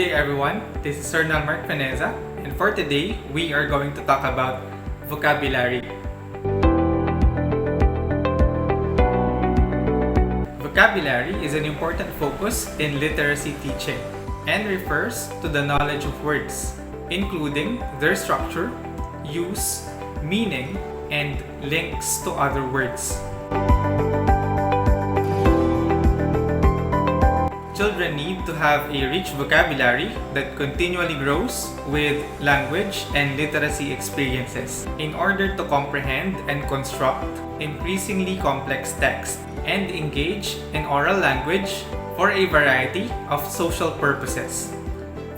day everyone, this is Sir Mark Vanessa, and for today, we are going to talk about vocabulary. Vocabulary is an important focus in literacy teaching and refers to the knowledge of words, including their structure, use, meaning, and links to other words. Children need to have a rich vocabulary that continually grows with language and literacy experiences in order to comprehend and construct increasingly complex text and engage in oral language for a variety of social purposes.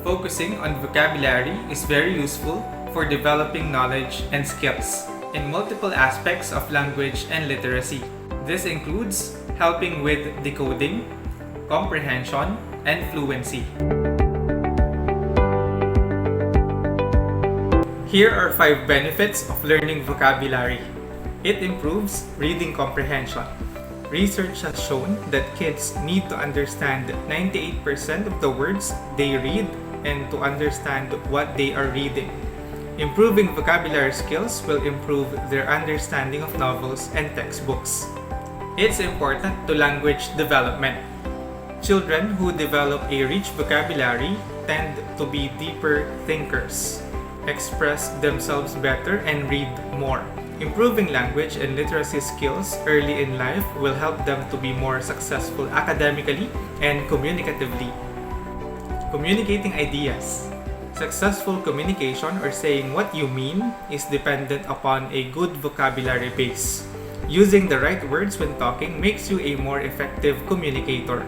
Focusing on vocabulary is very useful for developing knowledge and skills in multiple aspects of language and literacy. This includes helping with decoding, comprehension, and fluency. Here are 5 benefits of learning vocabulary. It improves reading comprehension. Research has shown that kids need to understand 98% of the words they read and to understand what they are reading. Improving vocabulary skills will improve their understanding of novels and textbooks. It's important to language development. Children who develop a rich vocabulary tend to be deeper thinkers, express themselves better, and read more. Improving language and literacy skills early in life will help them to be more successful academically and communicatively. Communicating ideas. Successful communication, or saying what you mean, is dependent upon a good vocabulary base. Using the right words when talking makes you a more effective communicator.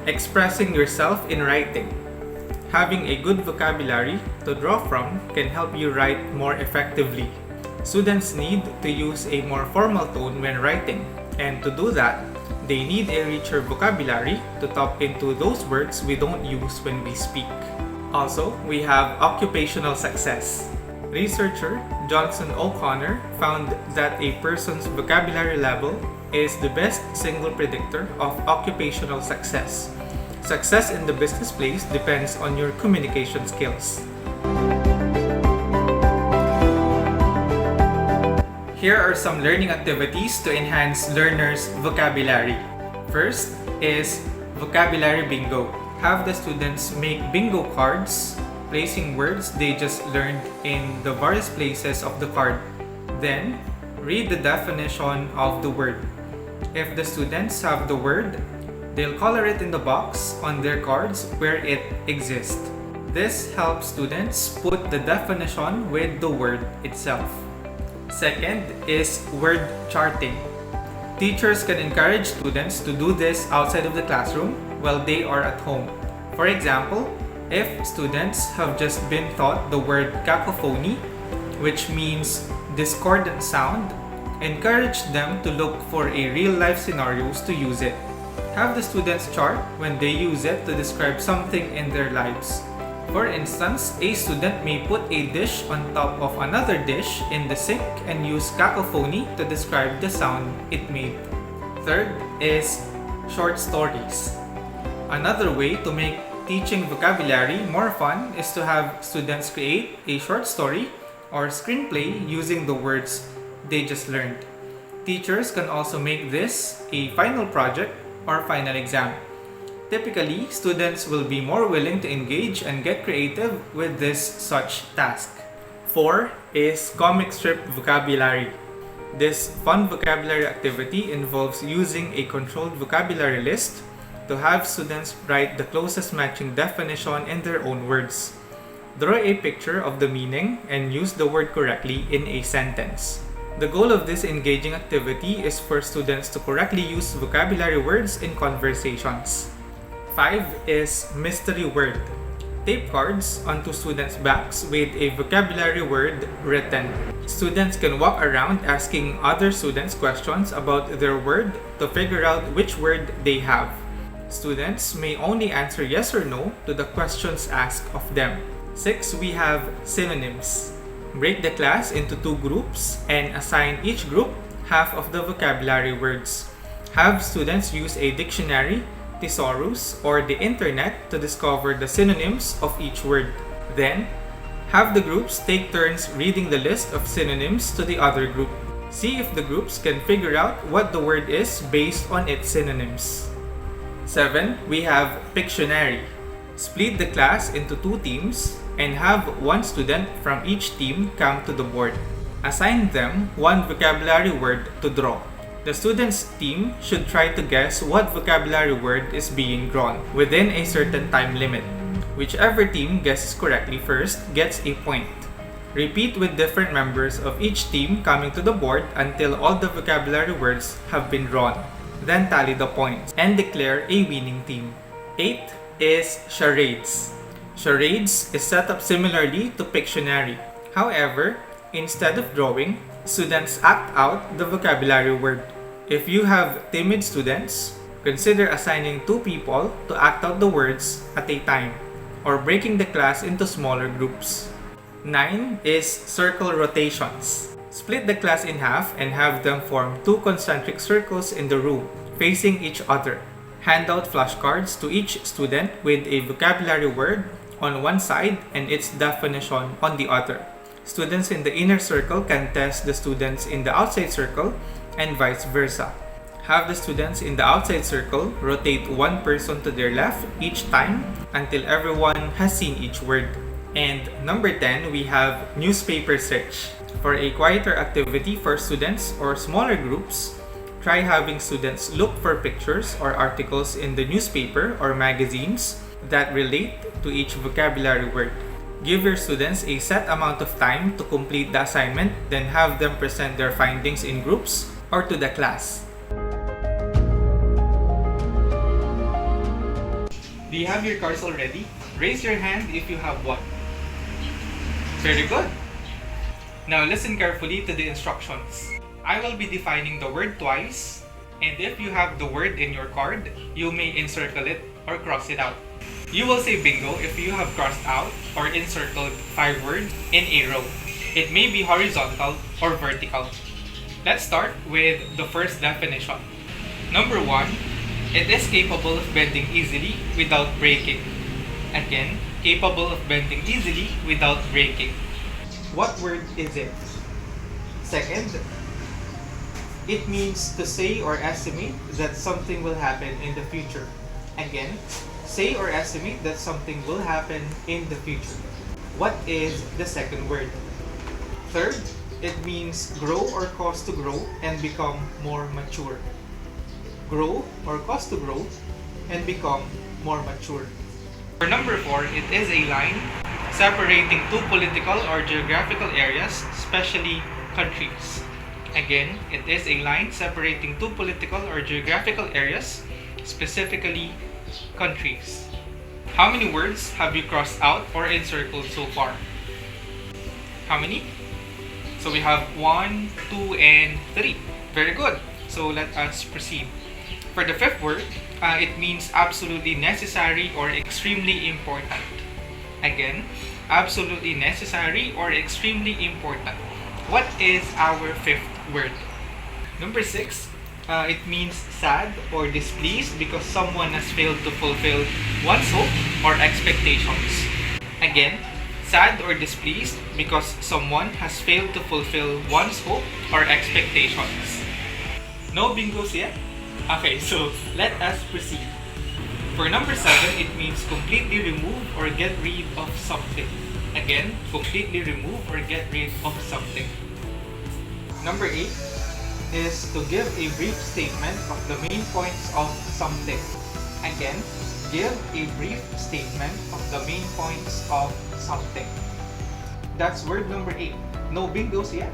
Expressing yourself in writing. Having a good vocabulary to draw from can help you write more effectively. Students need to use a more formal tone when writing, and to do that, they need a richer vocabulary to tap into those words we don't use when we speak. Also, we have occupational success. Researcher Johnson O'Connor found that a person's vocabulary level is the best single predictor of occupational success. Success in the business place depends on your communication skills. Here are some learning activities to enhance learners' vocabulary. First is vocabulary bingo. Have the students make bingo cards, placing words they just learned in the various places of the card. Then, read the definition of the word. If the students have the word, they'll color it in the box on their cards where it exists. This helps students put the definition with the word itself. Second is word charting. Teachers can encourage students to do this outside of the classroom while they are at home. For example, if students have just been taught the word cacophony, which means discordant sound, encourage them to look for a real-life scenarios to use it. Have the students chart when they use it to describe something in their lives. For instance, a student may put a dish on top of another dish in the sink and use cacophony to describe the sound it made. Third is short stories. Another way to make teaching vocabulary more fun is to have students create a short story or screenplay using the words they just learned. Teachers can also make this a final project or final exam. Typically, students will be more willing to engage and get creative with this such task. 4 is comic strip vocabulary. This fun vocabulary activity involves using a controlled vocabulary list to have students write the closest matching definition in their own words. Draw a picture of the meaning and use the word correctly in a sentence. The goal of this engaging activity is for students to correctly use vocabulary words in conversations. 5 is mystery word. Tape cards onto students' backs with a vocabulary word written. Students can walk around asking other students questions about their word to figure out which word they have. Students may only answer yes or no to the questions asked of them. 6, we have synonyms. Break the class into 2 groups and assign each group half of the vocabulary words. Have students use a dictionary thesaurus or the internet to discover the synonyms of each word. Then, have the groups take turns reading the list of synonyms to the other group. See if the groups can figure out what the word is based on its synonyms. 7. We have Pictionary. Split the class into 2 teams and have one student from each team come to the board. Assign them one vocabulary word to draw. The students' team should try to guess what vocabulary word is being drawn within a certain time limit. Whichever team guesses correctly first gets a point. Repeat with different members of each team coming to the board until all the vocabulary words have been drawn. Then tally the points and declare a winning team. 8 is charades. Charades is set up similarly to Pictionary. However, instead of drawing, students act out the vocabulary word. If you have timid students, consider assigning 2 people to act out the words at a time, or breaking the class into smaller groups. 9 is circle rotations. Split the class in half and have them form 2 concentric circles in the room, facing each other. Hand out flashcards to each student with a vocabulary word on one side and its definition on the other. Students in the inner circle can test the students in the outside circle and vice versa. Have the students in the outside circle rotate one person to their left each time until everyone has seen each word. And number 10, we have newspaper search. For a quieter activity for students or smaller groups, try having students look for pictures or articles in the newspaper or magazines that relate to each vocabulary word. Give your students a set amount of time to complete the assignment, then have them present their findings in groups or to the class. Do you have your cards already? Raise your hand if you have one. Very good. Now listen carefully to the instructions. I will be defining the word twice, and if you have the word in your card, you may encircle it or cross it out. You will say bingo if you have crossed out or encircled 5 words in a row. It may be horizontal or vertical. Let's start with the first definition. Number 1, it is capable of bending easily without breaking. Again, capable of bending easily without breaking. What word is it? Second, it means to say or estimate that something will happen in the future. Again, say or estimate that something will happen in the future. What is the second word? Third, it means grow or cause to grow and become more mature. Grow or cause to grow and become more mature. For number 4, it is a line separating 2 political or geographical areas, especially countries. Again, it is a line separating 2 political or geographical areas, specifically countries. How many words have you crossed out or encircled so far? How many? So we have 1, 2, and 3. Very good. So let us proceed. For the 5th word, it means absolutely necessary or extremely important. Again, absolutely necessary or extremely important. What is our 5th word? Number 6, it means sad or displeased because someone has failed to fulfill one's hope or expectations. Again, sad or displeased because someone has failed to fulfill one's hope or expectations. No bingos yet? Okay, so let us proceed. For number 7, it means completely remove or get rid of something. Again, completely remove or get rid of something. Number 8 is to give a brief statement of the main points of something. Again, give a brief statement of the main points of something. That's word number 8. No bingos yet?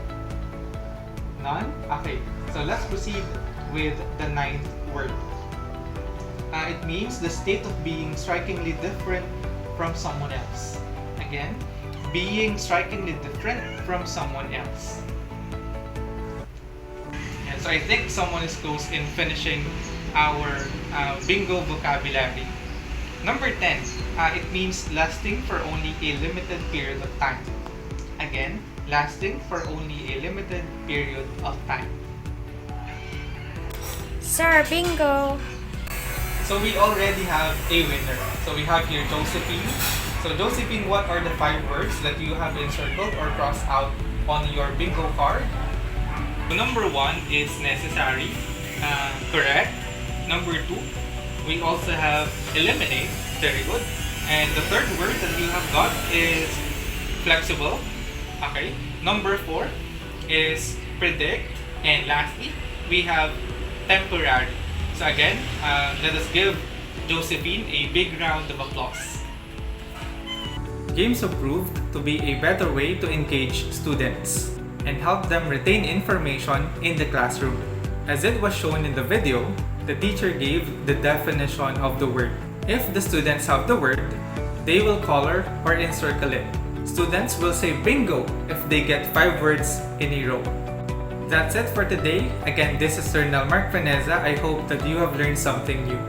None? Okay, so let's proceed with the 9th word. It means the state of being strikingly different from someone else. Again, being strikingly different from someone else. And so I think someone is close in finishing our bingo vocabulary. Number 10, it means lasting for only a limited period of time. Again, lasting for only a limited period of time. Sir, bingo! So we already have a winner. So we have here Josephine. So Josephine, what are the 5 words that you have encircled or crossed out on your bingo card? Number 1 is necessary. Correct. Number 2, we also have eliminate. Very good. And the third word that you have got is flexible. Okay. Number 4 is predict. And lastly, we have temporary. So again, let us give Josephine a big round of applause. Games have proved to be a better way to engage students and help them retain information in the classroom. As it was shown in the video, the teacher gave the definition of the word. If the students have the word, they will color or encircle it. Students will say bingo if they get 5 words in a row. That's it for today. Again, this is Sir Mark Vanessa. I hope that you have learned something new.